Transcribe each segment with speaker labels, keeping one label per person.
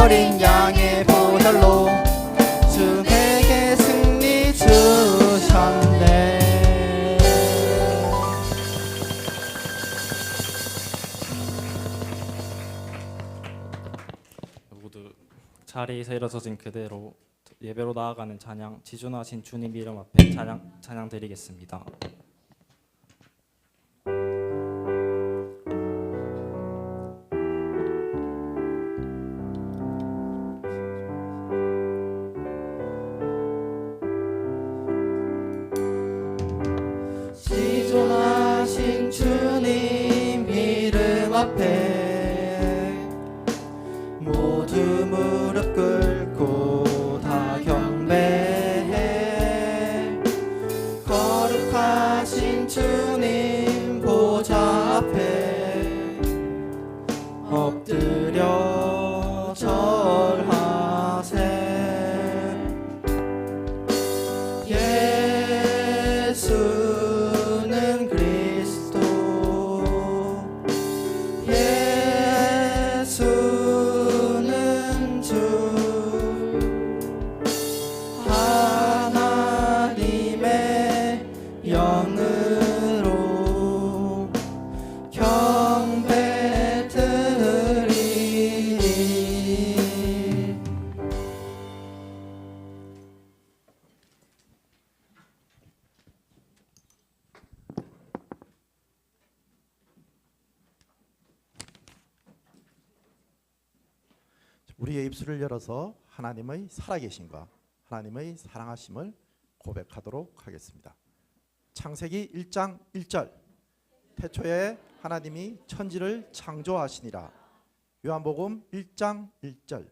Speaker 1: 어린 양의 보혈로 주 내게 승리 주셨네.
Speaker 2: 모두 자리에서 일어서진 그대로 예배로 나아가는 찬양, 지존하신 주님 이름 앞에 찬양 드리겠습니다.
Speaker 1: 지존하신 주님 이름 앞에 모두 무릎 꿇고 다 경배해. 거룩하신 주님 보좌 앞에 엎드려 절하세. 예수는 그리스도, 예수는 주, 하나님의 영으로 경배 드리니.
Speaker 3: 우리의 입술을 열어서 하나님의 살아계심과 하나님의 사랑하심을 고백하도록 하겠습니다. 창세기 1장 1절 태초에 하나님이 천지를 창조하시니라. 요한복음 1장 1절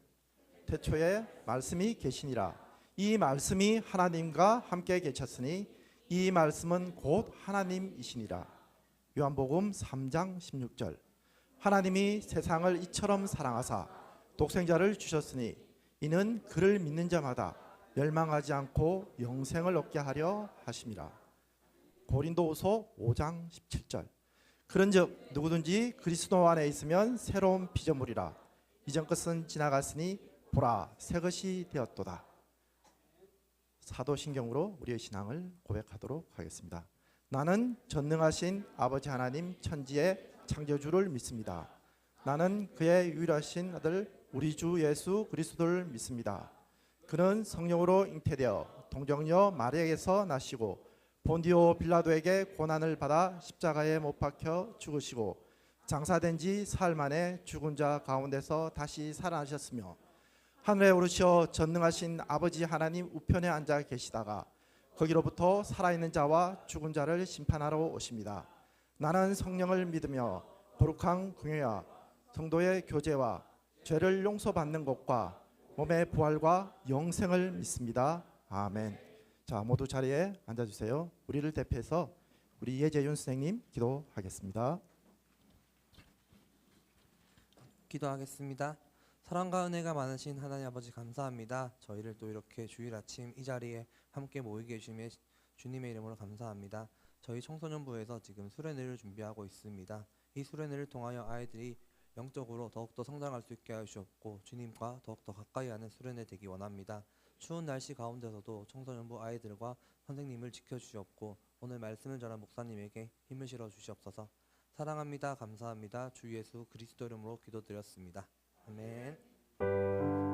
Speaker 3: 태초에 말씀이 계시니라. 이 말씀이 하나님과 함께 계셨으니 이 말씀은 곧 하나님이시니라. 요한복음 3장 16절 하나님이 세상을 이처럼 사랑하사 독생자를 주셨으니 이는 그를 믿는 자마다 멸망하지 않고 영생을 얻게 하려 하심이라. 고린도후서 5장 17절 그런즉 누구든지 그리스도 안에 있으면 새로운 피조물이라. 이전 것은 지나갔으니 보라 새 것이 되었도다. 사도신경으로 우리의 신앙을 고백하도록 하겠습니다. 나는 전능하신 아버지 하나님 천지의 창조주를 믿습니다. 나는 그의 유일하신 아들 우리 주 예수 그리스도를 믿습니다. 그는 성령으로 잉태되어 동정녀 마리아에게서 나시고 본디오 빌라도에게 고난을 받아 십자가에 못 박혀 죽으시고 장사된 지 사흘 만에 죽은 자 가운데서 다시 살아나셨으며 하늘에 오르셔 전능하신 아버지 하나님 우편에 앉아 계시다가 거기로부터 살아있는 자와 죽은 자를 심판하러 오십니다. 나는 성령을 믿으며 거룩한 공예와 성도의 교제와 죄를 용서받는 것과 몸의 부활과 영생을 믿습니다. 아멘. 자, 모두 자리에 앉아주세요. 우리를 대표해서 우리 예재윤 선생님 기도하겠습니다.
Speaker 4: 기도하겠습니다. 사랑과 은혜가 많으신 하나님 아버지 감사합니다. 저희를 또 이렇게 주일 아침 이 자리에 함께 모이게 해주심에 주님의 이름으로 감사합니다. 저희 청소년부에서 지금 수련회를 준비하고 있습니다. 이 수련회를 통하여 아이들이 영적으로 더욱더 성장할 수 있게 하여 주옵고 주님과 더욱더 가까이 하는 수련회 되기 원합니다. 추운 날씨 가운데서도 청소년부 아이들과 선생님을 지켜주시옵고 오늘 말씀을 전한 목사님에게 힘을 실어 주시옵소서. 사랑합니다. 감사합니다. 주 예수 그리스도 이름으로 기도드렸습니다. 아멘.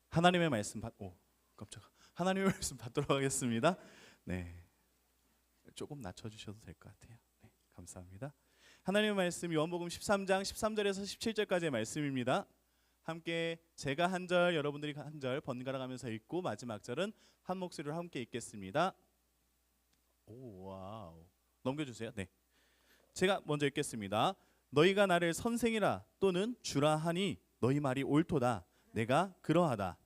Speaker 5: 하나님의 말씀 하나님의 말씀 받도록 하겠습니다. 네, 조금 낮춰주셔도 될 것 같아요. 네, 감사합니다. 하나님의 말씀 요한복음 13장 13절에서 17절까지의 말씀입니다. 함께 제가 한 절 여러분들이 한 절 번갈아 가면서 읽고 마지막 절은 한 목소리로 함께 읽겠습니다. 오, 와우. 넘겨주세요. 네, 제가 먼저 읽겠습니다. 너희가 나를 선생이라 또는 주라 하니 너희 말이 옳도다. 내가 그러하다.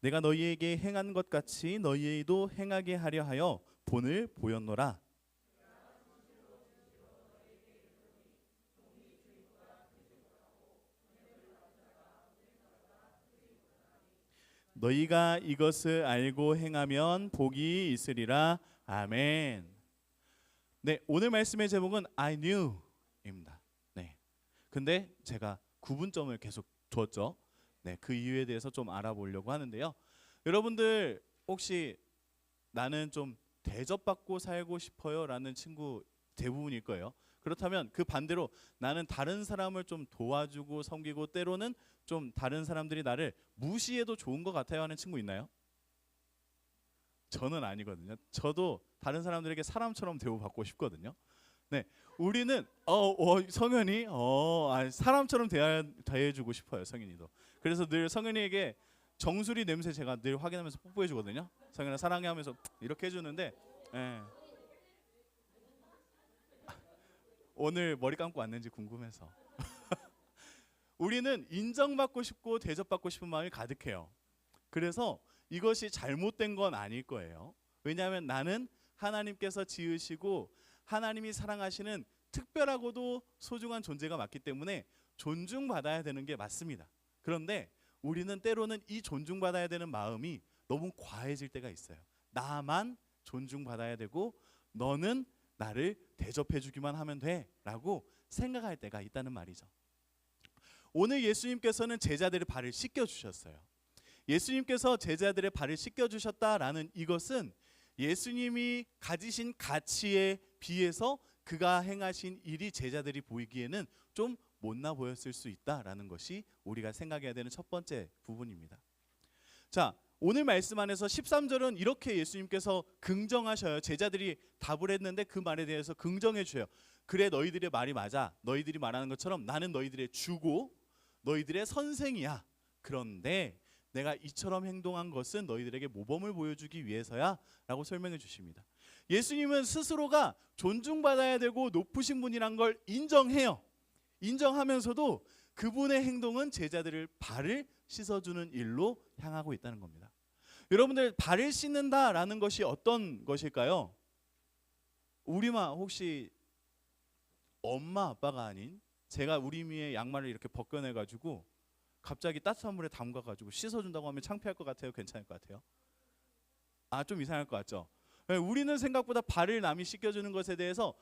Speaker 5: 내가 너희에게 행한 것 같이 너희에도 행하게 하려 하여 본을 보였노라. 너희가 이것을 알고 행하면 복이 있으리라. 아멘. 네, 오늘 말씀의 제목은 I knew입니다. 네. 근데 제가 구분점을 계속 줬죠. 네, 그 이유에 대해서 좀 알아보려고 하는데요. 여러분들 혹시 나는 좀 대접받고 살고 싶어요라는 친구 대부분일 거예요. 그렇다면 그 반대로 나는 다른 사람을 좀 도와주고 섬기고 때로는 좀 다른 사람들이 나를 무시해도 좋은 것 같아요 하는 친구 있나요? 저는 아니거든요. 저도 다른 사람들에게 사람처럼 대우받고 싶거든요. 네, 우리는 성현이 사람처럼 대해주고 싶어요. 성현이도. 그래서 늘 성현이에게 정수리 냄새 제가 늘 확인하면서 뽀뽀해 주거든요. 성현아 사랑해 하면서 이렇게 해주는데 오늘 머리 감고 왔는지 궁금해서. 우리는 인정받고 싶고 대접받고 싶은 마음이 가득해요. 그래서 이것이 잘못된 건 아닐 거예요. 왜냐하면 나는 하나님께서 지으시고 하나님이 사랑하시는 특별하고도 소중한 존재가 맞기 때문에 존중받아야 되는 게 맞습니다. 그런데 우리는 때로는 이 존중받아야 되는 마음이 너무 과해질 때가 있어요. 나만 존중받아야 되고 너는 나를 대접해주기만 하면 돼라고 생각할 때가 있다는 말이죠. 오늘 예수님께서는 제자들의 발을 씻겨주셨어요. 예수님께서 제자들의 발을 씻겨주셨다라는 이것은 예수님이 가지신 가치에 비해서 그가 행하신 일이 제자들이 보이기에는 좀 못나 보였을 수 있다라는 것이 우리가 생각해야 되는 첫 번째 부분입니다. 자, 오늘 말씀 안에서 13절은 이렇게 예수님께서 긍정하셔요. 제자들이 답을 했는데 그 말에 대해서 긍정해 주셔요. 그래, 너희들의 말이 맞아. 너희들이 말하는 것처럼 나는 너희들의 주고 너희들의 선생이야. 그런데 내가 이처럼 행동한 것은 너희들에게 모범을 보여주기 위해서야 라고 설명해 주십니다. 예수님은 스스로가 존중받아야 되고 높으신 분이란 걸 인정해요. 인정하면서도 그분의 행동은 제자들을 발을 씻어주는 일로 향하고 있다는 겁니다. 여러분들, 발을 씻는다라는 것이 어떤 것일까요? 우리만 혹시 엄마 아빠가 아닌 제가 우리 미의 양말을 이렇게 벗겨내가지고 갑자기 따뜻한 물에 담가가지고 씻어준다고 하면 창피할 것 같아요? 괜찮을 것 같아요? 좀 이상할 것 같죠? 우리는 생각보다 발을 남이 씻겨주는 것에 대해서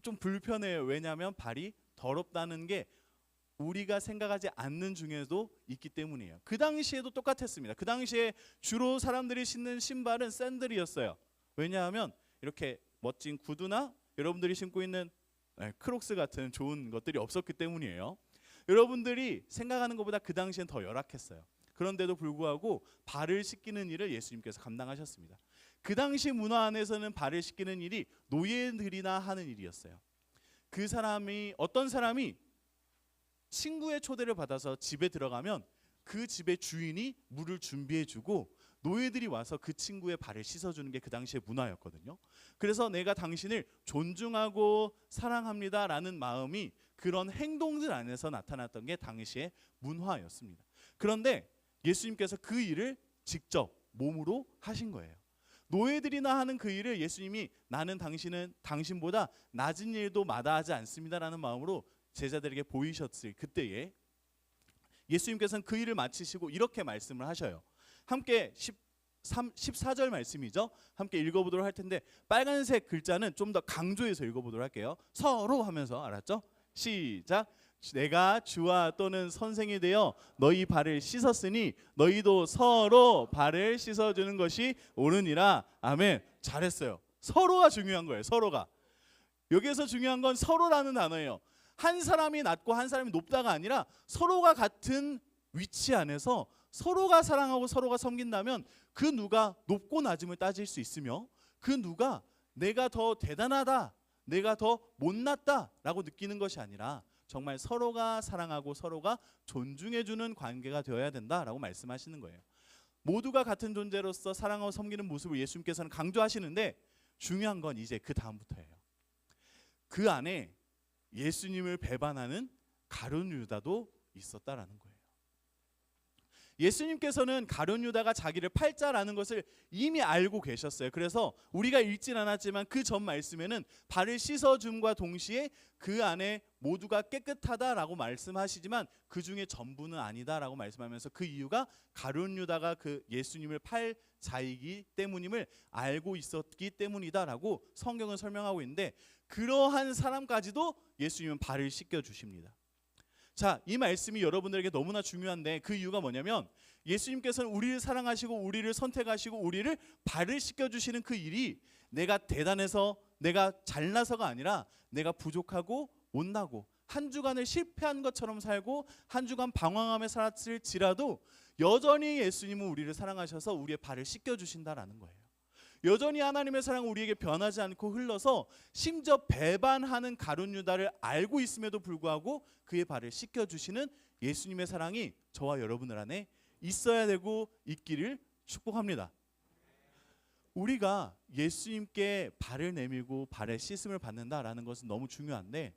Speaker 5: 좀 불편해요. 왜냐하면 발이 더럽다는 게 우리가 생각하지 않는 중에도 있기 때문이에요. 그 당시에도 똑같았습니다. 그 당시에 주로 사람들이 신는 신발은 샌들이었어요. 왜냐하면 이렇게 멋진 구두나 여러분들이 신고 있는 크록스 같은 좋은 것들이 없었기 때문이에요. 여러분들이 생각하는 것보다 그 당시엔 더 열악했어요. 그런데도 불구하고 발을 씻기는 일을 예수님께서 감당하셨습니다. 그 당시 문화 안에서는 발을 씻기는 일이 노예들이나 하는 일이었어요. 어떤 사람이 친구의 초대를 받아서 집에 들어가면 그 집의 주인이 물을 준비해주고 노예들이 와서 그 친구의 발을 씻어주는 게 그 당시의 문화였거든요. 그래서 내가 당신을 존중하고 사랑합니다라는 마음이 그런 행동들 안에서 나타났던 게 당시의 문화였습니다. 그런데 예수님께서 그 일을 직접 몸으로 하신 거예요. 노예들이나 하는 그 일을 예수님이 나는 당신보다 낮은 일도 마다하지 않습니다라는 마음으로 제자들에게 보이셨을 그때에 예수님께서는 그 일을 마치시고 이렇게 말씀을 하셔요. 함께 14절 말씀이죠. 함께 읽어보도록 할 텐데 빨간색 글자는 좀 더 강조해서 읽어보도록 할게요. 서로 하면서, 알았죠? 시작. 내가 주와 또는 선생이 되어 너희 발을 씻었으니 너희도 서로 발을 씻어주는 것이 옳으니라. 아멘. 잘했어요. 서로가 중요한 거예요. 서로가. 여기에서 중요한 건 서로라는 단어예요. 한 사람이 낮고 한 사람이 높다가 아니라 서로가 같은 위치 안에서 서로가 사랑하고 서로가 섬긴다면 그 누가 높고 낮음을 따질 수 있으며 그 누가 내가 더 대단하다, 내가 더 못났다라고 느끼는 것이 아니라 정말 서로가 사랑하고 서로가 존중해주는 관계가 되어야 된다라고 말씀하시는 거예요. 모두가 같은 존재로서 사랑하고 섬기는 모습을 예수님께서는 강조하시는데 중요한 건 이제 그 다음부터예요. 그 안에 예수님을 배반하는 가룟 유다도 있었다라는 거예요. 예수님께서는 가룟 유다가 자기를 팔 자라는 것을 이미 알고 계셨어요. 그래서 우리가 읽진 않았지만 그 전 말씀에는 발을 씻어줌과 동시에 그 안에 모두가 깨끗하다라고 말씀하시지만 그 중에 전부는 아니다라고 말씀하면서 그 이유가 가룟 유다가 그 예수님을 팔 자이기 때문임을 알고 있었기 때문이다라고 성경은 설명하고 있는데, 그러한 사람까지도 예수님은 발을 씻겨 주십니다. 자, 이 말씀이 여러분들에게 너무나 중요한데 그 이유가 뭐냐면 예수님께서는 우리를 사랑하시고 우리를 선택하시고 우리를 발을 씻겨주시는 그 일이 내가 대단해서 내가 잘나서가 아니라 내가 부족하고 못나고 한 주간을 실패한 것처럼 살고 한 주간 방황하며 살았을지라도 여전히 예수님은 우리를 사랑하셔서 우리의 발을 씻겨주신다라는 거예요. 여전히 하나님의 사랑은 우리에게 변하지 않고 흘러서 심지어 배반하는 가룟 유다를 알고 있음에도 불구하고 그의 발을 씻겨주시는 예수님의 사랑이 저와 여러분들 안에 있어야 되고 있기를 축복합니다. 우리가 예수님께 발을 내밀고 발에 씻음을 받는다라는 것은 너무 중요한데,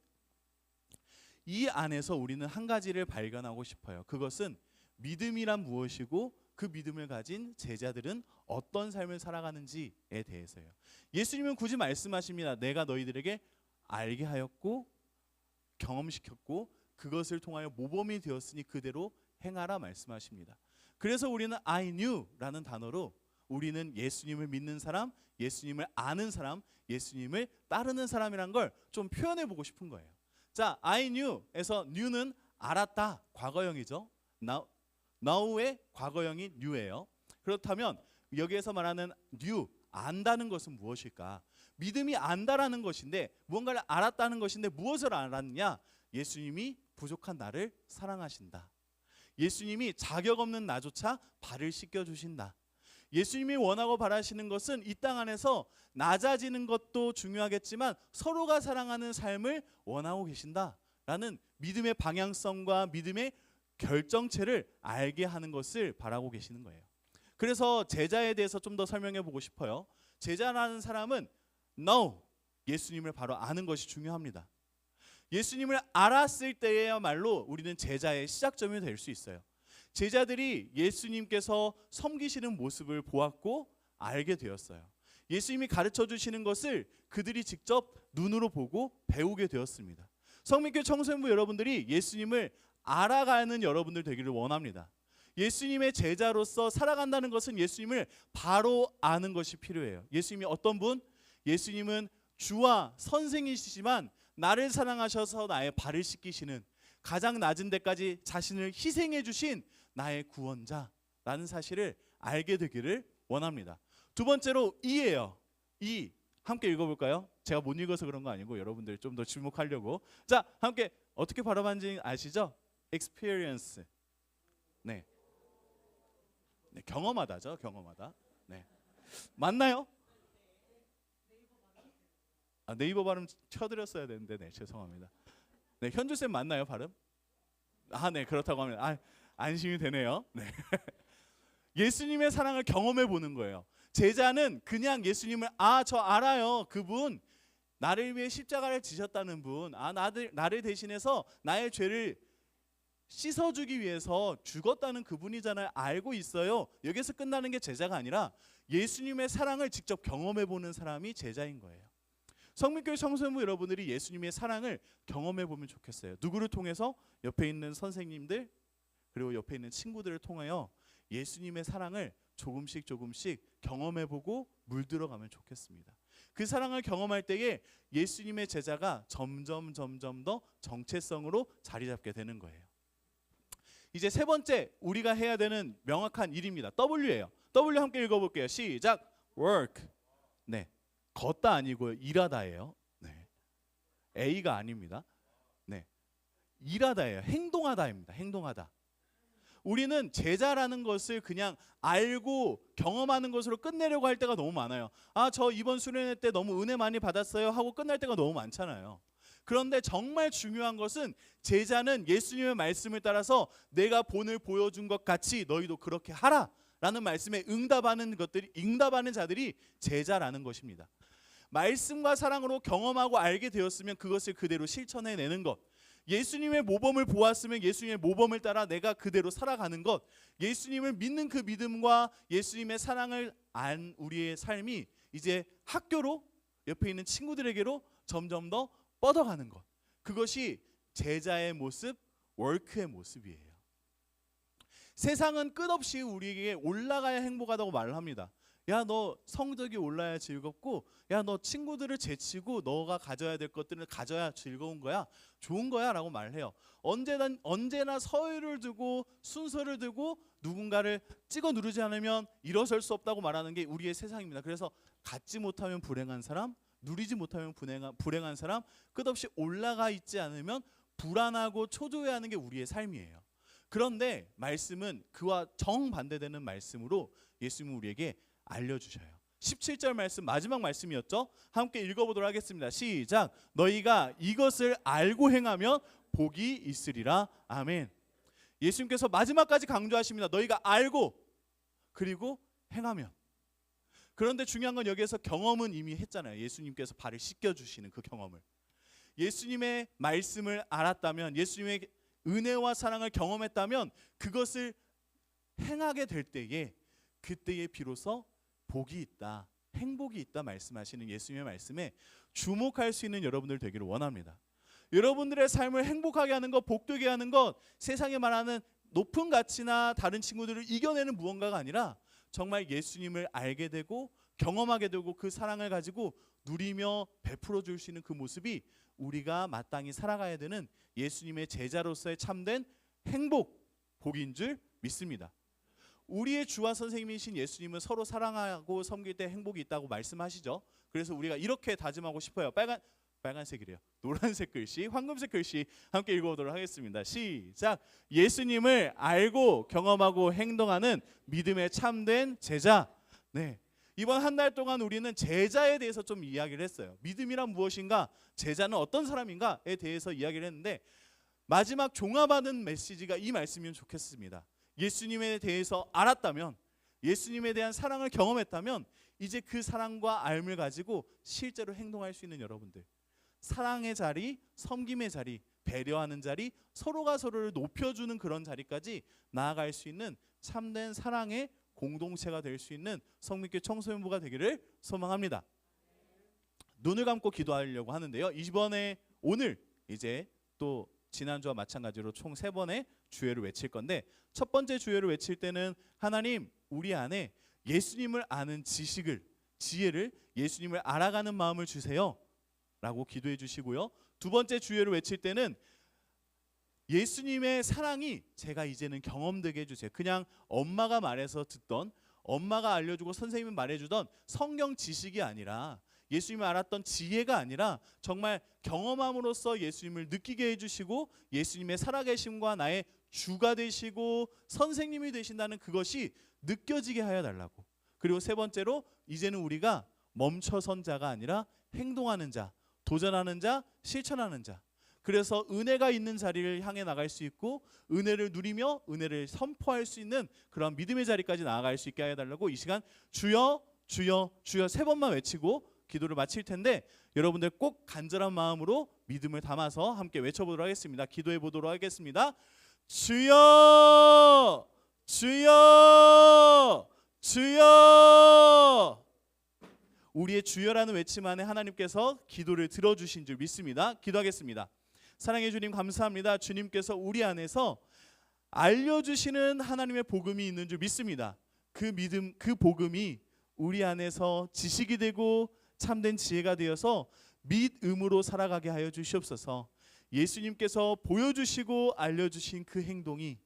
Speaker 5: 이 안에서 우리는 한 가지를 발견하고 싶어요. 그것은 믿음이란 무엇이고 그 믿음을 가진 제자들은 어떤 삶을 살아가는지에 대해서요. 예수님은 굳이 말씀하십니다. 내가 너희들에게 알게 하였고 경험시켰고 그것을 통하여 모범이 되었으니 그대로 행하라 말씀하십니다. 그래서 우리는 I knew라는 단어로 우리는 예수님을 믿는 사람, 예수님을 아는 사람, 예수님을 따르는 사람이란 걸 좀 표현해 보고 싶은 거예요. 자, I knew에서 knew는 알았다, 과거형이죠. now의 과거형이 knew예요. 그렇다면 여기에서 말하는 knew, 안다는 것은 무엇일까? 믿음이 안다라는 것인데, 무언가를 알았다는 것인데 무엇을 알았느냐? 예수님이 부족한 나를 사랑하신다. 예수님이 자격 없는 나조차 발을 씻겨주신다. 예수님이 원하고 바라시는 것은 이 땅 안에서 낮아지는 것도 중요하겠지만 서로가 사랑하는 삶을 원하고 계신다라는 믿음의 방향성과 믿음의 결정체를 알게 하는 것을 바라고 계시는 거예요. 그래서 제자에 대해서 좀 더 설명해 보고 싶어요. 제자라는 사람은 know, 예수님을 바로 아는 것이 중요합니다. 예수님을 알았을 때야말로 우리는 제자의 시작점이 될 수 있어요. 제자들이 예수님께서 섬기시는 모습을 보았고 알게 되었어요. 예수님이 가르쳐 주시는 것을 그들이 직접 눈으로 보고 배우게 되었습니다. 성민교회 청소년부 여러분들이 예수님을 알아가는 여러분들 되기를 원합니다. 예수님의 제자로서 살아간다는 것은 예수님을 바로 아는 것이 필요해요. 예수님이 어떤 분? 예수님은 주와 선생이시지만 나를 사랑하셔서 나의 발을 씻기시는, 가장 낮은 데까지 자신을 희생해 주신 나의 구원자라는 사실을 알게 되기를 원합니다. 두 번째로 이예요. 이 함께 읽어볼까요? 제가 못 읽어서 그런 거 아니고 여러분들이 좀 더 주목하려고. 자, 함께 어떻게 발음하는지 아시죠? experience. 네, 경험하다죠. 경험하다. 네, 맞나요? 네이버 발음 쳐드렸어야 되는데, 네, 죄송합니다. 네, 현주 쌤 맞나요, 발음? 네, 그렇다고 하면 안심이 되네요. 네. 예수님의 사랑을 경험해 보는 거예요. 제자는 그냥 예수님을 저 알아요. 그분 나를 위해 십자가를 지셨다는 분, 나를 대신해서 나의 죄를 씻어주기 위해서 죽었다는 그분이잖아요. 알고 있어요. 여기서 끝나는 게 제자가 아니라 예수님의 사랑을 직접 경험해 보는 사람이 제자인 거예요. 성민교회 청소년부 여러분들이 예수님의 사랑을 경험해 보면 좋겠어요. 누구를 통해서? 옆에 있는 선생님들 그리고 옆에 있는 친구들을 통하여 예수님의 사랑을 조금씩 경험해 보고 물들어가면 좋겠습니다. 그 사랑을 경험할 때에 예수님의 제자가 점점 더 정체성으로 자리 잡게 되는 거예요. 이제 세 번째 우리가 해야 되는 명확한 일입니다. W예요. W 함께 읽어볼게요. 시작. work. 네, 걷다 아니고요, 일하다예요. 네, A가 아닙니다. 네, 일하다예요. 행동하다입니다. 행동하다. 우리는 제자라는 것을 그냥 알고 경험하는 것으로 끝내려고 할 때가 너무 많아요. 저 이번 수련회 때 너무 은혜 많이 받았어요 하고 끝날 때가 너무 많잖아요. 그런데 정말 중요한 것은 제자는 예수님의 말씀을 따라서 내가 본을 보여준 것 같이 너희도 그렇게 하라 라는 말씀에 응답하는 자들이 제자라는 것입니다. 말씀과 사랑으로 경험하고 알게 되었으면 그것을 그대로 실천해내는 것. 예수님의 모범을 보았으면 예수님의 모범을 따라 내가 그대로 살아가는 것, 예수님을 믿는 그 믿음과 예수님의 사랑을 안 우리의 삶이 이제 학교로 옆에 있는 친구들에게로 점점 더 뻗어가는 것, 그것이 제자의 모습, 월크의 모습이에요. 세상은 끝없이 우리에게 올라가야 행복하다고 말을 합니다. 야, 너 성적이 올라야 즐겁고, 야, 너 친구들을 제치고 너가 가져야 될 것들을 가져야 즐거운 거야, 좋은 거야 라고 말해요. 언제나 서열을 두고 순서를 두고 누군가를 찍어 누르지 않으면 일어설 수 없다고 말하는 게 우리의 세상입니다. 그래서 갖지 못하면 불행한 사람, 누리지 못하면 불행한 사람, 끝없이 올라가 있지 않으면 불안하고 초조해하는 게 우리의 삶이에요. 그런데 말씀은 그와 정반대되는 말씀으로 예수님은 우리에게 알려주셔요. 17절 말씀, 마지막 말씀이었죠. 함께 읽어보도록 하겠습니다. 시작. 너희가 이것을 알고 행하면 복이 있으리라. 아멘. 예수님께서 마지막까지 강조하십니다. 너희가 알고 그리고 행하면. 그런데 중요한 건 여기에서 경험은 이미 했잖아요. 예수님께서 발을 씻겨주시는 그 경험을. 예수님의 말씀을 알았다면, 예수님의 은혜와 사랑을 경험했다면 그것을 행하게 될 때에, 그때에 비로소 복이 있다, 행복이 있다 말씀하시는 예수님의 말씀에 주목할 수 있는 여러분들 되기를 원합니다. 여러분들의 삶을 행복하게 하는 것, 복되게 하는 것, 세상에 말하는 높은 가치나 다른 친구들을 이겨내는 무언가가 아니라 정말 예수님을 알게 되고 경험하게 되고 그 사랑을 가지고 누리며 베풀어 줄 수 있는 그 모습이 우리가 마땅히 살아가야 되는 예수님의 제자로서의 참된 행복, 복인 줄 믿습니다. 우리의 주와 선생님이신 예수님은 서로 사랑하고 섬길 때 행복이 있다고 말씀하시죠. 그래서 우리가 이렇게 다짐하고 싶어요. 빨간색이래요. 노란색 글씨, 황금색 글씨 함께 읽어보도록 하겠습니다. 시작. 예수님을 알고 경험하고 행동하는 믿음의 참된 제자. 네. 이번 한 달 동안 우리는 제자에 대해서 좀 이야기를 했어요. 믿음이란 무엇인가? 제자는 어떤 사람인가에 대해서 이야기를 했는데, 마지막 종합하는 메시지가 이 말씀이면 좋겠습니다. 예수님에 대해서 알았다면, 예수님에 대한 사랑을 경험했다면 이제 그 사랑과 알을 가지고 실제로 행동할 수 있는 여러분들, 사랑의 자리, 섬김의 자리, 배려하는 자리, 서로가 서로를 높여주는 그런 자리까지 나아갈 수 있는 참된 사랑의 공동체가 될 수 있는 성민교회 청소년부가 되기를 소망합니다. 눈을 감고 기도하려고 하는데요. 이번에 오늘 이제 또 지난주와 마찬가지로 총 3번의 주예를 외칠 건데, 첫 번째 주예를 외칠 때는 하나님, 우리 안에 예수님을 아는 지혜를 예수님을 알아가는 마음을 주세요 라고 기도해 주시고요. 두 번째 주예를 외칠 때는 예수님의 사랑이 제가 이제는 경험되게 해주세요. 그냥 엄마가 말해서 듣던, 엄마가 알려주고 선생님이 말해주던 성경 지식이 아니라, 예수님을 알았던 지혜가 아니라 정말 경험함으로써 예수님을 느끼게 해주시고 예수님의 살아계심과 나의 주가 되시고 선생님이 되신다는 그것이 느껴지게 하여 달라고. 그리고 세 번째로, 이제는 우리가 멈춰선 자가 아니라 행동하는 자, 도전하는 자, 실천하는 자. 그래서 은혜가 있는 자리를 향해 나갈 수 있고 은혜를 누리며 은혜를 선포할 수 있는 그런 믿음의 자리까지 나아갈 수 있게 해달라고, 이 시간 주여 주여 주여 3번만 외치고 기도를 마칠 텐데, 여러분들 꼭 간절한 마음으로 믿음을 담아서 함께 외쳐보도록 하겠습니다. 기도해 보도록 하겠습니다. 주여 주여 주여. 우리의 주여라는 외침 안에 하나님께서 기도를 들어주신 줄 믿습니다. 기도하겠습니다. 사랑해 주님, 감사합니다. 주님께서 우리 안에서 알려주시는 하나님의 복음이 있는 줄 믿습니다. 그 믿음, 그 복음이 우리 안에서 지식이 되고 참된 지혜가 되어서 믿음으로 살아가게 하여 주시옵소서. 예수님께서 보여주시고 알려주신 그 행동이,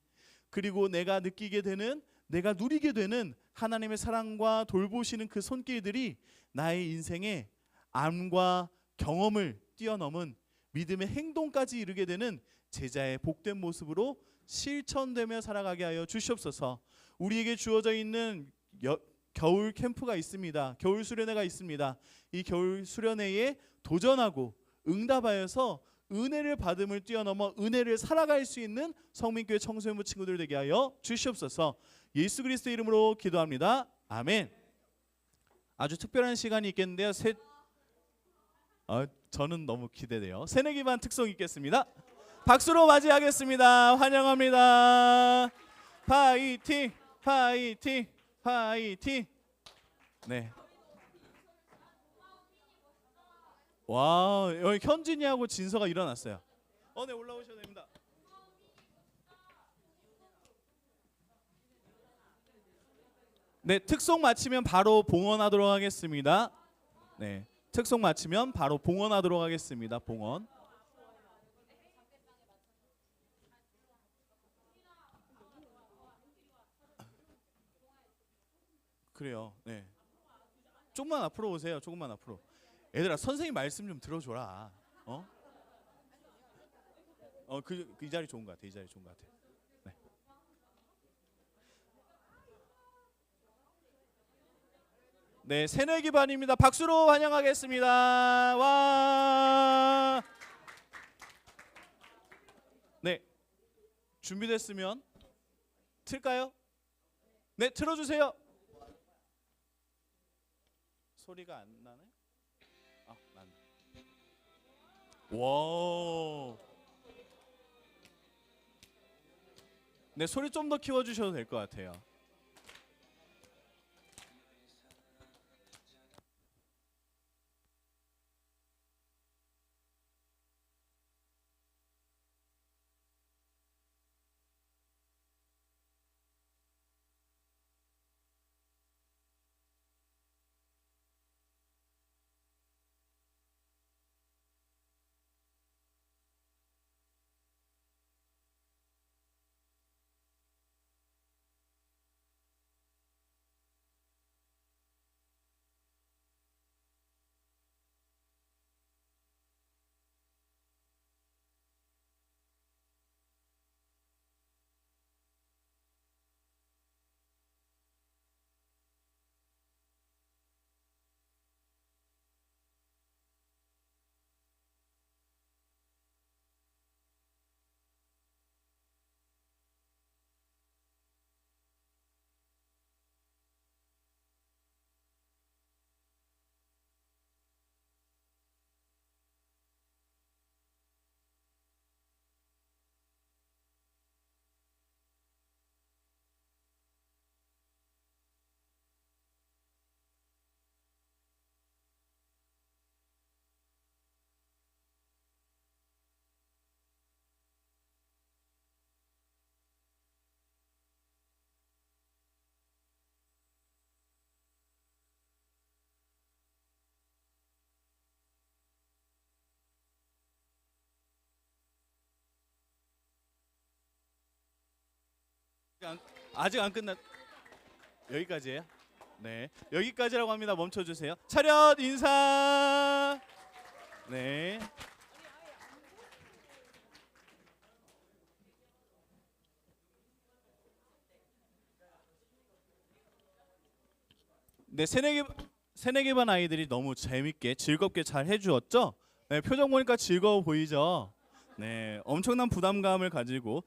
Speaker 5: 그리고 내가 느끼게 되는, 내가 누리게 되는 하나님의 사랑과 돌보시는 그 손길들이 나의 인생에 암과 경험을 뛰어넘은 믿음의 행동까지 이르게 되는 제자의 복된 모습으로 실천되며 살아가게 하여 주시옵소서. 우리에게 주어져 있는 겨울 캠프가 있습니다. 겨울 수련회가 있습니다. 이 겨울 수련회에 도전하고 응답하여서 은혜를 받음을 뛰어넘어 은혜를 살아갈 수 있는 성민교회 청소년부 친구들 되게 하여 주시옵소서. 예수 그리스도의 이름으로 기도합니다. 아멘. 아주 특별한 시간이 있겠는데요. 저는 너무 기대돼요. 새내기 반 특송 있겠습니다. 박수로 맞이하겠습니다. 환영합니다. 파이팅, 파이팅, 파이팅. 네. 와, 여기 현진이하고 진서가 일어났어요. 네, 올라오셔도 됩니다. 네, 특송 마치면 바로 봉헌하도록 하겠습니다. 네, 특송 마치면 바로 봉헌하도록 하겠습니다. 봉헌. 그래요. 네. 조금만 앞으로 오세요. 조금만 앞으로. 얘들아, 선생님 말씀 좀 들어줘라. 이 자리 좋은 것 같아. 이 자리 좋은 것 같아. 네. 네, 새내기 반입니다. 박수로 환영하겠습니다. 와. 네, 준비됐으면 틀까요? 네, 틀어주세요. 소리가 안 나네? 난다. 와. 네, 소리 좀 더 키워주셔도 될 것 같아요. 아직 안 끝났. 여기까지예요? 네, 여기까지라고 합니다. 멈춰주세요. 차렷 인사. 네. 네, 새내기 반 아이들이 너무 재밌게 즐겁게 잘 해주었죠? 네, 표정 보니까 즐거워 보이죠? 네, 엄청난 부담감을 가지고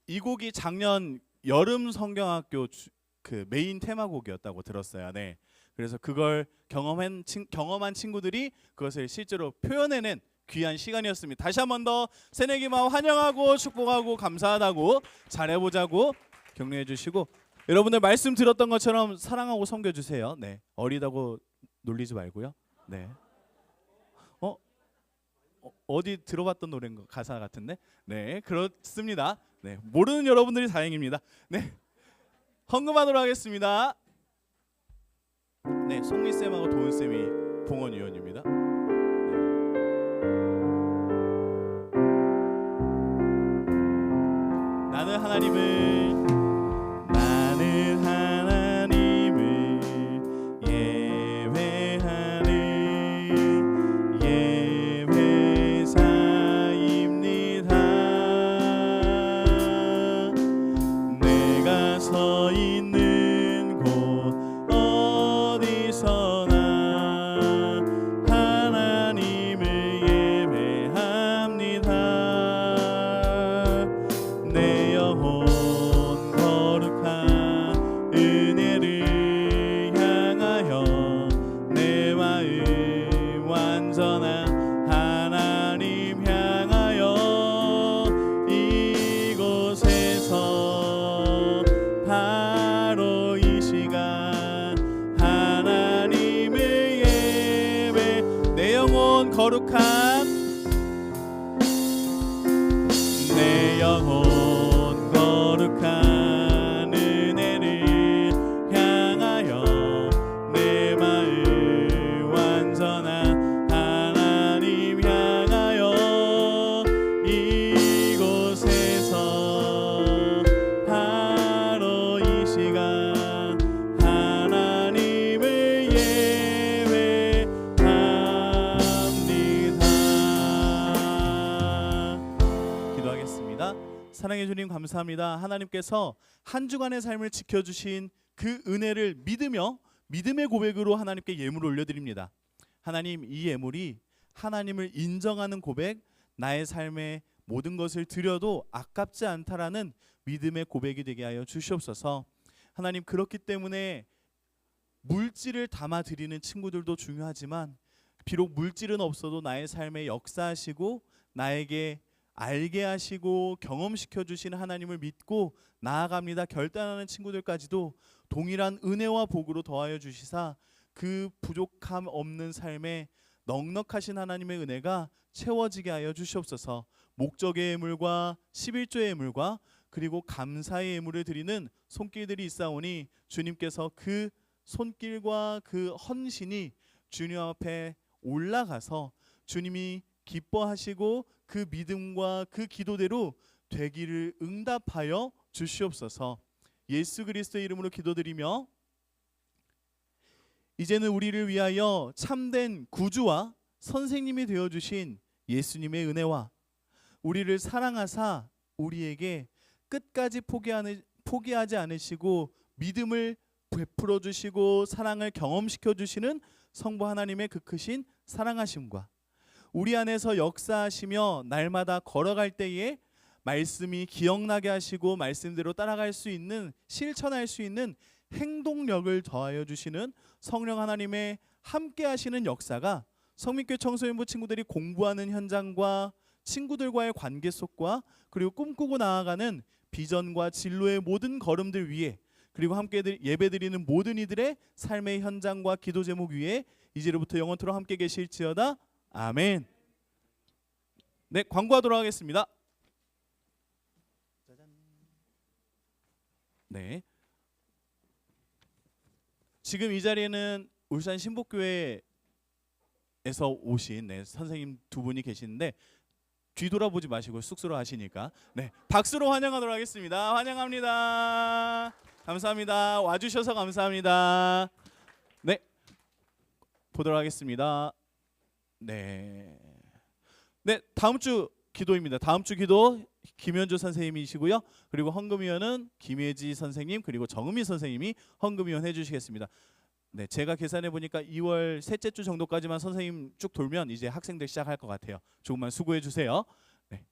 Speaker 5: 이 곡이 작년 여름 성경학교 그 메인 테마곡이었다고 들었어요. 네, 그래서 그걸 경험한 친구들이 그것을 실제로 표현해낸 귀한 시간이었습니다. 다시 한 번 더 새내기만 환영하고 축복하고 감사하다고 잘해보자고 격려해 주시고, 여러분들 말씀 들었던 것처럼 사랑하고 섬겨주세요. 네, 어리다고 놀리지 말고요. 네. 어디 들어봤던 노래인 거 가사 같은데? 네, 그렇습니다. 네, 모르는 여러분들이 다행입니다. 네, 헌금하도록 하겠습니다. 네, 송미 쌤하고 도은 쌤이 봉헌위원입니다. 나는 하나님을 예배하는 예배사입니다. 내가 서 있는 곳 어디서나 하나님을 예배합니다. 내 영혼 거룩한 내 영혼 거룩한 은혜를 향하여 내 마음 완전한 하나님 향하여 이곳에서 바로 이 시간 하나님을 예배합니다. 기도하겠습니다. 사랑해 주님 감사합니다. 하나님께서 한 주간의 삶을 지켜주신 그 은혜를 믿으며 믿음의 고백으로 하나님께 예물을 올려드립니다. 하나님, 이 예물이 하나님을 인정하는 고백, 나의 삶의 모든 것을 드려도 아깝지 않다라는 믿음의 고백이 되게 하여 주시옵소서. 하나님, 그렇기 때문에 물질을 담아 드리는 친구들도 중요하지만 비록 물질은 없어도 나의 삶에 역사하시고 나에게 알게 하시고 경험시켜 주시는 하나님을 믿고 나아갑니다 결단하는 친구들까지도 동일한 은혜와 복으로 더하여 주시사 그 부족함 없는 삶에 넉넉하신 하나님의 은혜가 채워지게 하여 주시옵소서. 목적의 예물과 11조의 예물과 그리고 감사의 예물을 드리는 손길들이 있사오니 주님께서 그 손길과 그 헌신이 주님 앞에 올라가서 주님이 기뻐하시고 그 믿음과 그 기도대로 되기를 응답하여 주시옵소서. 예수 그리스도의 이름으로 기도드리며 이제는 우리를 위하여 참된 구주와 선생님이 되어주신 예수님의 은혜와 우리를 사랑하사 우리에게 끝까지 포기하지 않으시고 믿음을 베풀어 주시고 사랑을 경험시켜 주시는 성부 하나님의 그 크신 사랑하심과 우리 안에서 역사하시며 날마다 걸어갈 때에 말씀이 기억나게 하시고 말씀대로 따라갈 수 있는 실천할 수 있는 행동력을 더하여 주시는 성령 하나님의 함께 하시는 역사가 성민교회 청소년부 친구들이 공부하는 현장과 친구들과의 관계 속과 그리고 꿈꾸고 나아가는 비전과 진로의 모든 걸음들 위에 그리고 함께 예배드리는 모든 이들의 삶의 현장과 기도 제목 위에 이제로부터 영원토록 함께 계실지어다. 아멘. 네, 광고하도록 하겠습니다. 네, 지금 이 자리에는 울산 신복교회에서 오신 선생님 두 분이 계시는데 뒤돌아보지 마시고 쑥스러워 하시니까 박수로 환영하도록 하겠습니다. 환영합니다. 감사합니다. 와주셔서 감사합니다. 네, 보도록 하겠습니다. 네, 다음 주 기도입니다. 다음 주 기도 김현주 선생님이시고요. 그리고 헌금위원은 김혜지 선생님 그리고 정은미 선생님이 헌금위원 해주시겠습니다. 네, 제가 계산해 보니까 2월 셋째 주 정도까지만 선생님 쭉 돌면 이제 학생들 시작할 것 같아요. 조금만 수고해 주세요. 네.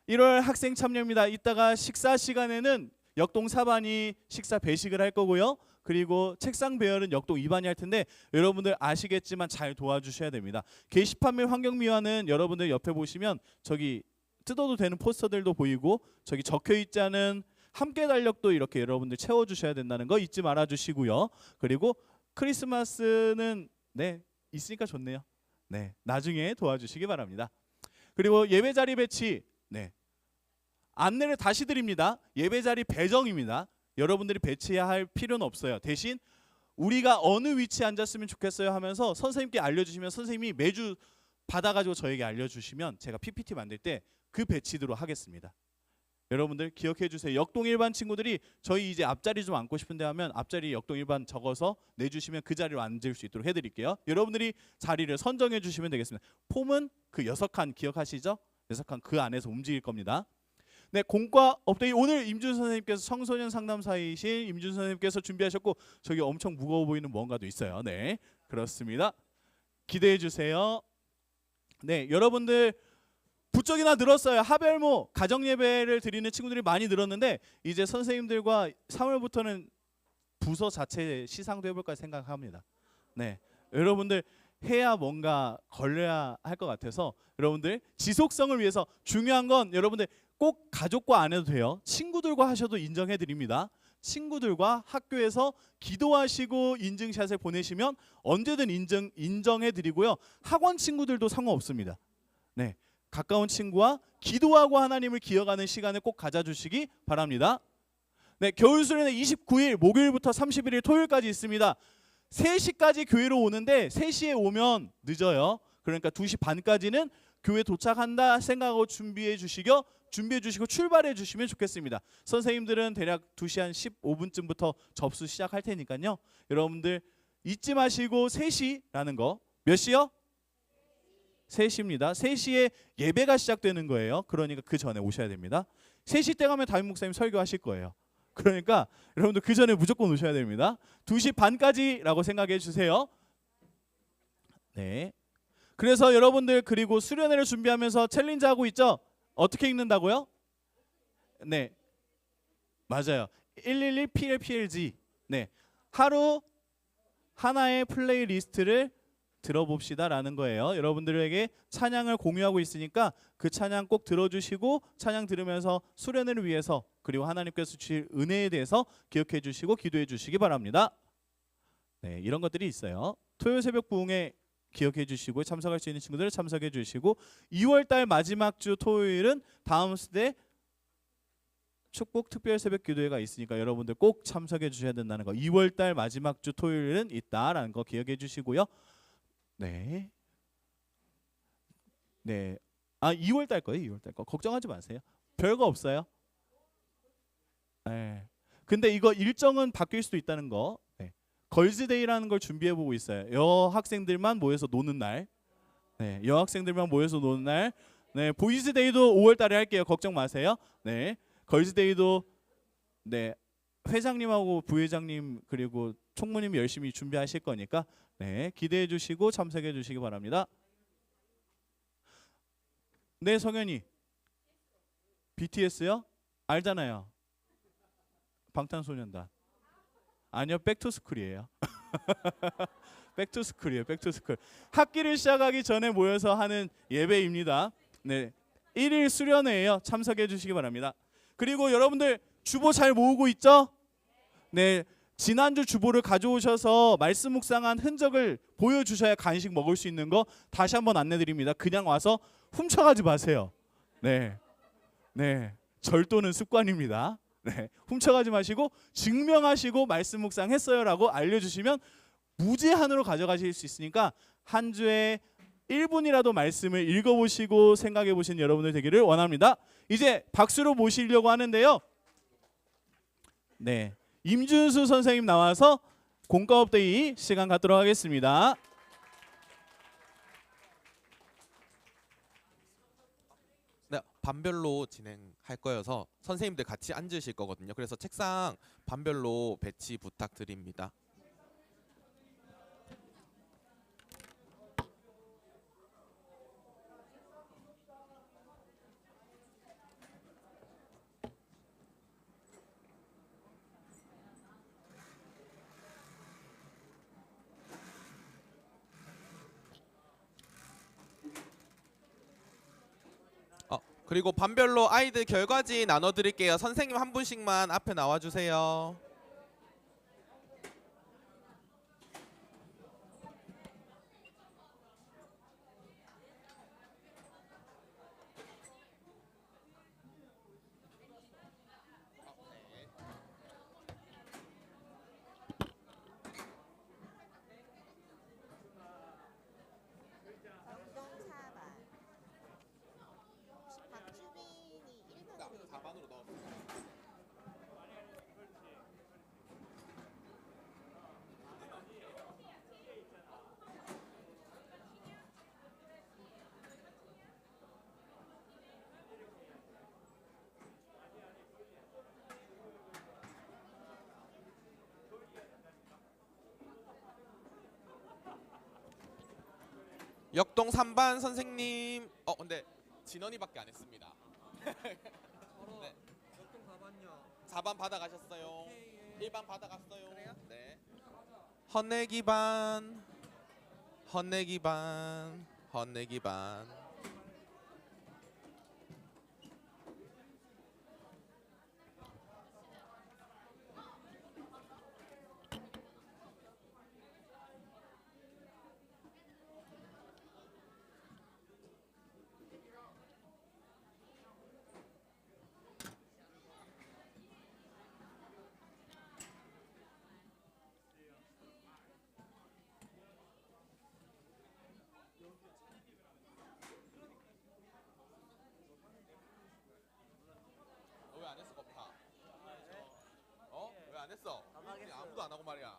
Speaker 5: 1월 학생 참여입니다. 이따가 식사 시간에는 역동 4반이 식사 배식을 할 거고요. 그리고 책상 배열은 역동 2반이 할 텐데 여러분들 아시겠지만 잘 도와주셔야 됩니다. 게시판 및 환경미화는 여러분들 옆에 보시면 저기 뜯어도 되는 포스터들도 보이고 저기 적혀있지 않은 함께 달력도 이렇게 여러분들 채워주셔야 된다는 거 잊지 말아주시고요. 그리고 크리스마스는 있으니까 좋네요. 나중에 도와주시기 바랍니다. 그리고 예배자리 배치 안내를 다시 드립니다. 예배자리 배정입니다. 여러분들이 배치해야 할 필요는 없어요. 대신 우리가 어느 위치에 앉았으면 좋겠어요 하면서 선생님께 알려주시면 선생님이 매주 받아가지고 저에게 알려주시면 제가 PPT 만들 때 그 배치대로 하겠습니다. 여러분들 기억해 주세요. 역동 일반 친구들이 저희 이제 앞자리 좀 앉고 싶은데 하면 앞자리 역동 일반 적어서 내주시면 그 자리로 앉을 수 있도록 해드릴게요. 여러분들이 자리를 선정해 주시면 되겠습니다. 폼은 그 6칸 기억하시죠? 6칸 그 안에서 움직일 겁니다. 네, 공과 업데이트. 오늘 임준 선생님께서 청소년 상담사이신 임준 선생님께서 준비하셨고 저기 엄청 무거워 보이는 뭔가도 있어요. 네, 그렇습니다. 기대해 주세요. 네, 여러분들 부쩍이나 늘었어요. 하별모 가정예배를 드리는 친구들이 많이 늘었는데 이제 선생님들과 3월부터는 부서 자체 시상도 해볼까 생각합니다. 네, 여러분들 해야 뭔가 걸려야 할 것 같아서 여러분들 지속성을 위해서 중요한 건 여러분들 꼭 가족과 안 해도 돼요. 친구들과 하셔도 인정해 드립니다. 친구들과 학교에서 기도하시고 인증샷을 보내시면 언제든 인정해 드리고요. 학원 친구들도 상관없습니다. 네. 가까운 친구와 기도하고 하나님을 기억하는 시간을 꼭 가져주시기 바랍니다. 네, 겨울 수련회 29일 목요일부터 31일 토요일까지 있습니다. 3시까지 교회로 오는데 3시에 오면 늦어요. 그러니까 2시 반까지는 교회 도착한다 생각하고 준비해 주시고 출발해 주시면 좋겠습니다. 선생님들은 대략 2시 한 15분쯤부터 접수 시작할 테니까요. 여러분들 잊지 마시고 3시라는 거. 몇 시요? 3시입니다. 3시에 예배가 시작되는 거예요. 그러니까 그 전에 오셔야 됩니다. 3시 때 가면 담임 목사님 설교하실 거예요. 그러니까 여러분들 그 전에 무조건 오셔야 됩니다. 2시 반까지라고 생각해 주세요. 네. 그래서 여러분들 그리고 수련회를 준비하면서 챌린지 하고 있죠? 어떻게 읽는다고요? 네. 맞아요. 111 PLPLG. 네. 하루 하나의 플레이리스트를 들어봅시다라는 거예요. 여러분들에게 찬양을 공유하고 있으니까 그 찬양 꼭 들어주시고 찬양 들으면서 수련회를 위해서 그리고 하나님께서 주실 은혜에 대해서 기억해 주시고 기도해 주시기 바랍니다. 네, 이런 것들이 있어요. 토요일 새벽 부흥회 기억해 주시고 참석할 수 있는 친구들 참석해 주시고 2월달 마지막 주 토요일은 다음 수대 축복 특별 새벽 기도회가 있으니까 여러분들 꼭 참석해 주셔야 된다는 거. 2월달 마지막 주 토요일은 있다라는 거 기억해 주시고요. 네. 네. 아, 2월 달 거예요. 2월 달 거. 걱정하지 마세요. 별거 없어요. 네. 근데 이거 일정은 바뀔 수도 있다는 거. 네. 걸즈데이라는 걸 준비해 보고 있어요. 여학생들만 모여서 노는 날. 네. 여학생들만 모여서 노는 날. 네. 보이즈데이도 5월 달에 할게요. 걱정 마세요. 네. 걸즈데이도 네. 회장님하고 부회장님 그리고 총무님이 열심히 준비하실 거니까 네, 기대해 주시고 참석해 주시기 바랍니다. 네, 성현이. BTS요? 알잖아요. 방탄소년단. 아니요, 백투스쿨이에요. 백투스쿨이에요. 백투스쿨. 학기를 시작하기 전에 모여서 하는 예배입니다. 네, 1일 수련회예요. 참석해 주시기 바랍니다. 그리고 여러분들 주보 잘 모으고 있죠? 네. 지난주 주보를 가져오셔서 말씀 묵상한 흔적을 보여주셔야 간식 먹을 수 있는 거 다시 한번 안내드립니다. 그냥 와서 훔쳐가지 마세요. 네, 네, 절도는 습관입니다. 네, 훔쳐가지 마시고 증명하시고 말씀 묵상했어요라고 알려주시면 무제한으로 가져가실 수 있으니까 한 주에 1분이라도 말씀을 읽어보시고 생각해보신 여러분들 되기를 원합니다. 이제 박수로 모시려고 하는데요. 네. 임준수 선생님 나와서 공과업데이 시간 갖도록 하겠습니다.
Speaker 6: 네, 반별로 진행할 거여서 선생님들 같이 앉으실 거거든요. 그래서 책상 반별로 배치 부탁드립니다. 그리고 반별로 아이들 결과지 나눠드릴게요. 선생님 한 분씩만 앞에 나와주세요. 역동 3반 선생님. 근데 진원이밖에 안 했습니다. 네. 4반 받아가셨어요. 1반 받아갔어요. 네. 헌내기 반. 헌내기 반. 헌내기 반. 했어? 아무도 안 하고 말이야.